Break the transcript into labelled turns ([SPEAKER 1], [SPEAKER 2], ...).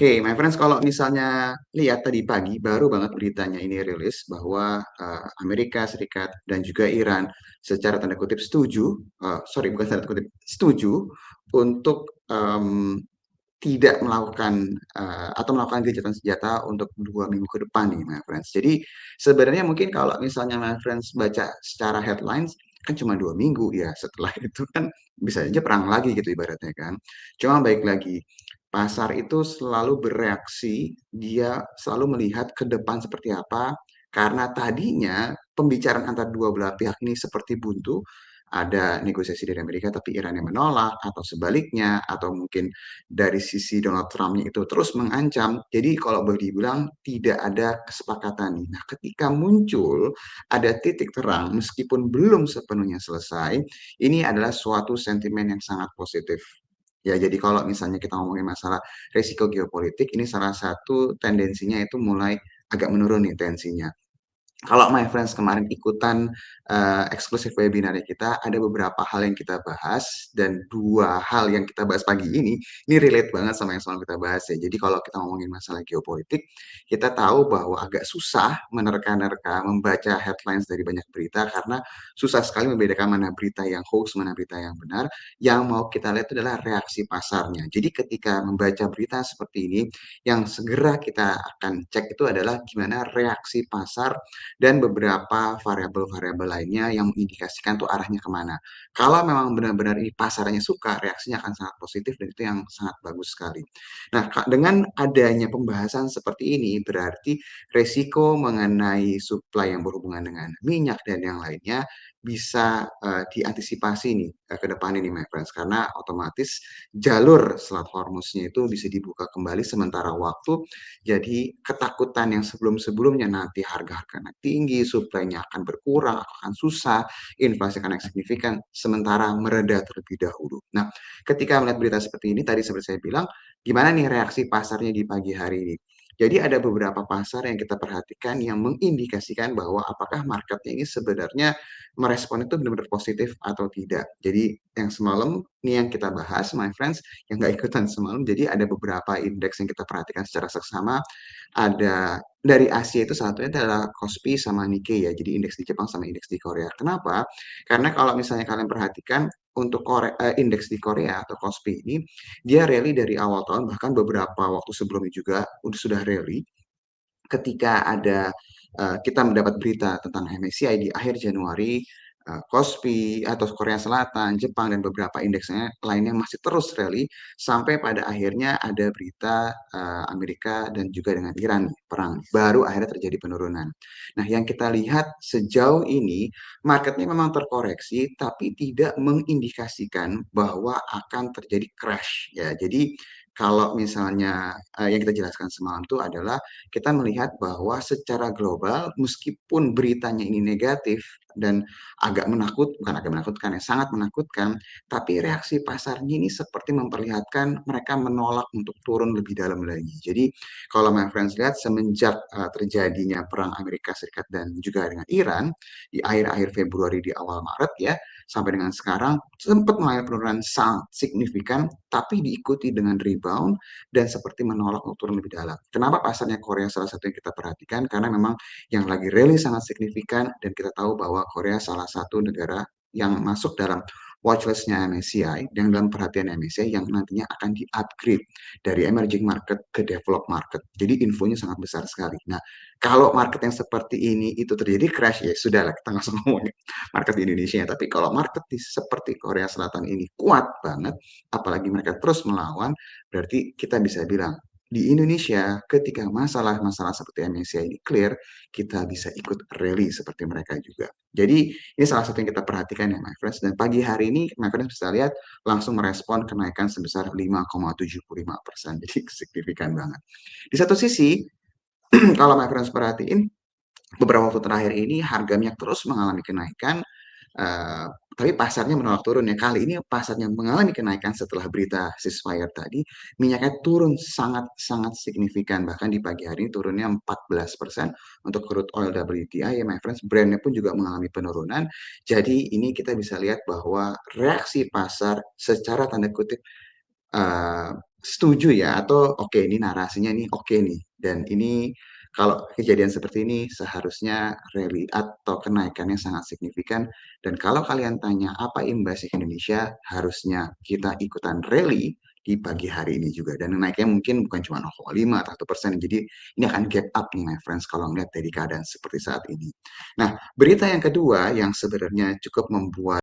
[SPEAKER 1] Oke, my friends, kalau misalnya lihat tadi pagi baru banget beritanya ini rilis bahwa Amerika Serikat dan juga Iran secara tanda kutip setuju, sorry bukan tanda kutip, setuju untuk tidak melakukan atau melakukan gencatan senjata untuk 2 minggu ke depan nih, my friends. Jadi sebenarnya mungkin kalau misalnya my friends baca secara headlines kan cuma 2 minggu ya. Setelah itu kan bisa aja perang lagi gitu ibaratnya kan. Cuma baik lagi, pasar itu selalu bereaksi, dia selalu melihat ke depan seperti apa. Karena tadinya pembicaraan antara dua belah pihak ini seperti buntu, ada negosiasi dari Amerika tapi Iran yang menolak atau sebaliknya atau mungkin dari sisi Donald Trump-nya itu terus mengancam. Jadi kalau boleh dibilang tidak ada kesepakatan nih. Nah, ketika muncul ada titik terang meskipun belum sepenuhnya selesai, ini adalah suatu sentimen yang sangat positif. Ya, jadi kalau misalnya kita ngomongin masalah risiko geopolitik, ini salah satu tendensinya itu mulai agak menurun nih tensinya. Kalau my friends kemarin ikutan eksklusif webinar kita, ada beberapa hal yang kita bahas dan dua hal yang kita bahas pagi ini relate banget sama yang semalam kita bahas ya. Jadi kalau kita ngomongin masalah geopolitik, kita tahu bahwa agak susah menerka-nerka, membaca headlines dari banyak berita karena susah sekali membedakan mana berita yang hoax, mana berita yang benar. Yang mau kita lihat itu adalah reaksi pasarnya. Jadi ketika membaca berita seperti ini, yang segera kita akan cek itu adalah gimana reaksi pasar dan beberapa variabel-variabel lainnya yang mengindikasikan tuh arahnya kemana. Kalau memang benar-benar ini pasarnya suka, reaksinya akan sangat positif dan itu yang sangat bagus sekali. Nah, dengan adanya pembahasan seperti ini, berarti resiko mengenai supply yang berhubungan dengan minyak dan yang lainnya bisa diantisipasi nih ke depan ini, my friends. Karena otomatis jalur Selat Hormuznya itu bisa dibuka kembali sementara waktu, jadi ketakutan yang sebelum-sebelumnya nanti harga-harga naik tinggi, suplainya akan berkurang, akan susah, inflasi akan naik signifikan, sementara mereda terlebih dahulu. Nah, ketika melihat berita seperti ini, tadi seperti saya bilang, gimana nih reaksi pasarnya di pagi hari ini? Jadi ada beberapa pasar yang kita perhatikan yang mengindikasikan bahwa apakah marketnya ini sebenarnya merespon itu benar-benar positif atau tidak. Jadi yang semalam ini yang kita bahas, my friends, yang nggak ikutan semalam. Jadi ada beberapa indeks yang kita perhatikan secara seksama. Ada dari Asia itu satunya adalah Kospi sama Nikkei ya. Jadi indeks di Jepang sama indeks di Korea. Kenapa? Karena kalau misalnya kalian perhatikan untuk indeks di Korea atau Kospi ini dia rally dari awal tahun bahkan beberapa waktu sebelumnya juga sudah rally ketika ada kita mendapat berita tentang MSCI di akhir Januari, Kospi atau Korea Selatan, Jepang dan beberapa indeksnya lainnya masih terus rally sampai pada akhirnya ada berita Amerika dan juga dengan Iran perang. Baru akhirnya terjadi penurunan. Nah, yang kita lihat sejauh ini marketnya memang terkoreksi tapi tidak mengindikasikan bahwa akan terjadi crash ya. Jadi kalau misalnya yang kita jelaskan semalam itu adalah kita melihat bahwa secara global meskipun beritanya ini negatif dan bukan agak menakutkan ya, sangat menakutkan, tapi reaksi pasarnya ini seperti memperlihatkan mereka menolak untuk turun lebih dalam lagi. Jadi kalau my friends lihat semenjak terjadinya perang Amerika Serikat dan juga dengan Iran di akhir-akhir Februari di awal Maret ya, sampai dengan sekarang sempat mengalami penurunan sangat signifikan, tapi diikuti dengan rebound dan seperti menolak untuk turun lebih dalam. Kenapa pasarnya Korea salah satu yang kita perhatikan? Karena memang yang lagi rally sangat signifikan dan kita tahu bahwa Korea salah satu negara yang masuk dalam watchlist-nya MSCI, yang dalam perhatian MSCI yang nantinya akan di-upgrade dari emerging market ke developed market. Jadi infonya sangat besar sekali. Nah, kalau market yang seperti ini itu terjadi crash, ya sudah lah kita nggak usah ngomongin market di Indonesia. Tapi kalau market seperti Korea Selatan ini kuat banget, apalagi mereka terus melawan, berarti kita bisa bilang di Indonesia ketika masalah-masalah seperti MSCI ini clear, kita bisa ikut rally seperti mereka juga. Jadi ini salah satu yang kita perhatikan ya my friends. Dan pagi hari ini my friends bisa lihat langsung merespon kenaikan sebesar 5,75%. Jadi signifikan banget. Di satu sisi, kalau my friends perhatiin, beberapa waktu terakhir ini harga minyak terus mengalami kenaikan, tapi pasarnya menolak turun ya. Kali ini pasarnya mengalami kenaikan setelah berita ceasefire tadi, minyaknya turun sangat-sangat signifikan. Bahkan di pagi hari ini turunnya 14% untuk crude oil WTI ya my friends. Brandnya pun juga mengalami penurunan. Jadi ini kita bisa lihat bahwa reaksi pasar secara tanda kutip setuju ya, atau oke ini narasinya ini oke nih, dan ini kalau kejadian seperti ini seharusnya rally atau kenaikannya sangat signifikan. Dan kalau kalian tanya apa imbasnya ke Indonesia, harusnya kita ikutan rally di pagi hari ini juga. Dan naiknya mungkin bukan cuma 0,5 atau 1%. Jadi ini akan gap up nih my friends kalau ngeliat dari keadaan seperti saat ini. Nah, berita yang kedua yang sebenarnya cukup membuat